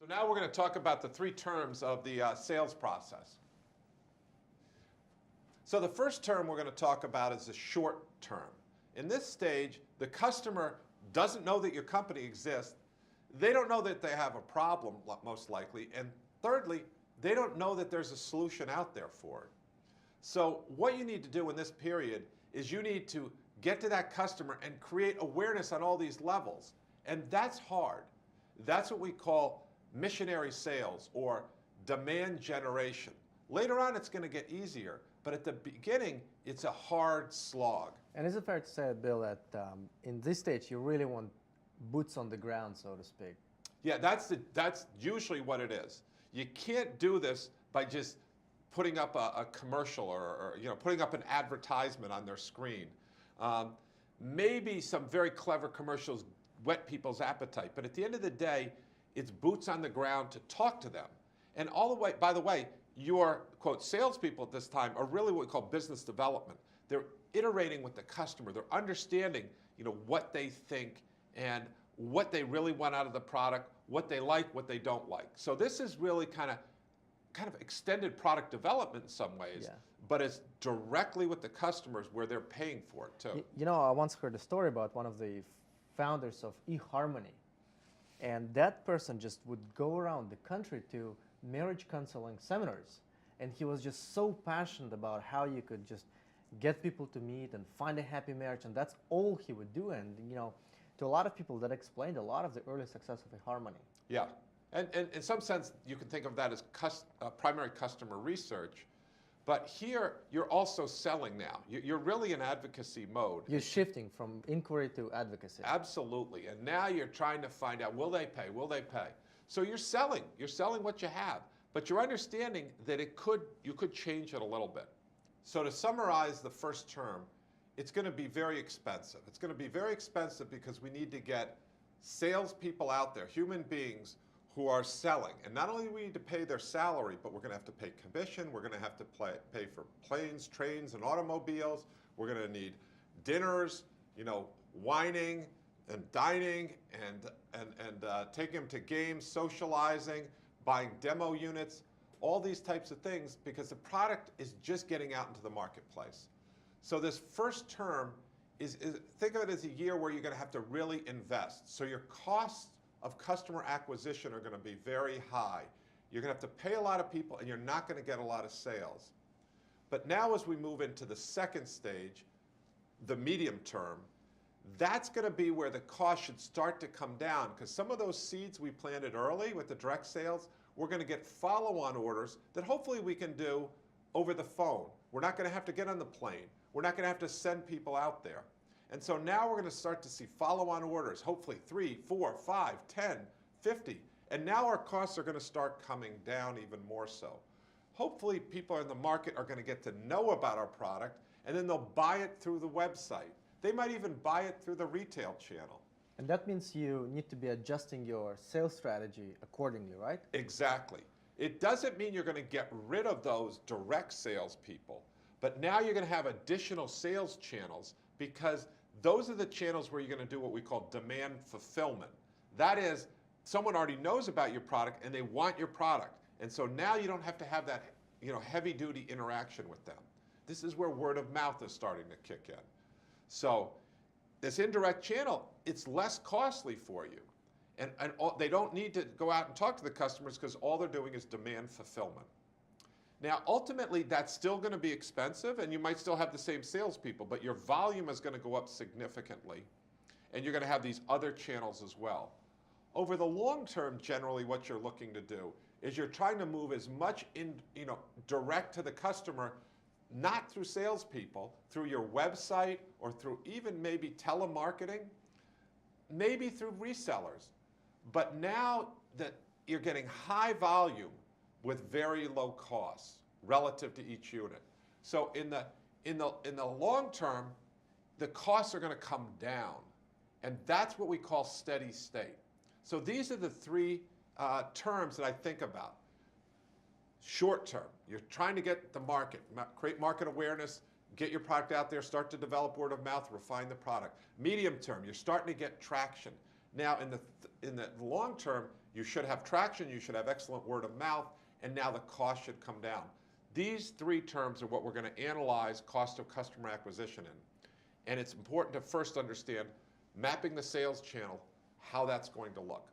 So now we're going to talk about the three terms of the sales process. So the first term we're going to talk about is the short term. In this stage, the customer doesn't know that your company exists. They don't know that they have a problem, most likely. And thirdly, they don't know that there's a solution out there for it. So what you need to do in this period is you need to get to that customer and create awareness on all these levels. And that's hard. That's what we call missionary sales or demand generation. Later on, it's going to get easier, but at the beginning, it's a hard slog. And is it fair to say, Bill, that in this stage, you really want boots on the ground, so to speak? Yeah, that's usually what it is. You can't do this by just putting up a commercial or putting up an advertisement on their screen. Maybe some very clever commercials whet people's appetite, but at the end of the day, it's boots on the ground to talk to them. And all the way, by the way, your, quote, salespeople at this time are really what we call business development. They're iterating with the customer. They're understanding, what they think and what they really want out of the product, what they like, what they don't like. So this is really kind of extended product development in some ways, but it's directly with the customers where they're paying for it too. I once heard a story about one of the founders of eHarmony. And that person just would go around the country to marriage counseling seminars. And he was just so passionate about how you could just get people to meet and find a happy marriage. And that's all he would do. And, to a lot of people, that explained a lot of the early success of eHarmony. Yeah. And in some sense, you can think of that as primary customer research. But here, you're also selling now. You're really in advocacy mode. You're shifting from inquiry to advocacy. Absolutely. And now you're trying to find out, will they pay? Will they pay? So you're selling. You're selling what you have. But you're understanding that you could change it a little bit. So to summarize the first term, it's going to be very expensive. It's going to be very expensive because we need to get salespeople out there, human beings, who are selling. And not only do we need to pay their salary, but we're going to have to pay commission. We're going to have to pay for planes, trains, and automobiles. We're going to need dinners, wining and dining and taking them to games, socializing, buying demo units, all these types of things because the product is just getting out into the marketplace. So this first term think of it as a year where you're going to have to really invest. So your costs of customer acquisition are going to be very high. You're going to have to pay a lot of people and you're not going to get a lot of sales. But now as we move into the second stage, the medium term, that's going to be where the cost should start to come down because some of those seeds we planted early with the direct sales, we're going to get follow-on orders that hopefully we can do over the phone. We're not going to have to get on the plane. We're not going to have to send people out there. And so now we're going to start to see follow-on orders, hopefully 3, 4, 5, 10, 50. And now our costs are going to start coming down even more so. Hopefully people in the market are going to get to know about our product and then they'll buy it through the website. They might even buy it through the retail channel. And that means you need to be adjusting your sales strategy accordingly, right? Exactly. It doesn't mean you're going to get rid of those direct salespeople, but now you're going to have additional sales channels because those are the channels where you're going to do what we call demand fulfillment. That is, someone already knows about your product and they want your product. And so now you don't have to have that heavy-duty interaction with them. This is where word of mouth is starting to kick in. So this indirect channel, it's less costly for you. And they don't need to go out and talk to the customers because all they're doing is demand fulfillment. Now, ultimately, that's still going to be expensive, and you might still have the same salespeople, but your volume is going to go up significantly, and you're going to have these other channels as well. Over the long term, generally, what you're looking to do is you're trying to move as much direct to the customer, not through salespeople, through your website or through even maybe telemarketing, maybe through resellers. But now that you're getting high volume with very low costs relative to each unit. So in the long term, the costs are going to come down. And that's what we call steady state. So these are the three terms that I think about. Short term, you're trying to get the market, create market awareness, get your product out there, start to develop word of mouth, refine the product. Medium term, you're starting to get traction. Now in the long term, You should have traction, you should have excellent word of mouth, and now the cost should come down. These three terms are what we're going to analyze cost of customer acquisition in. And it's important to first understand mapping the sales channel, how that's going to look.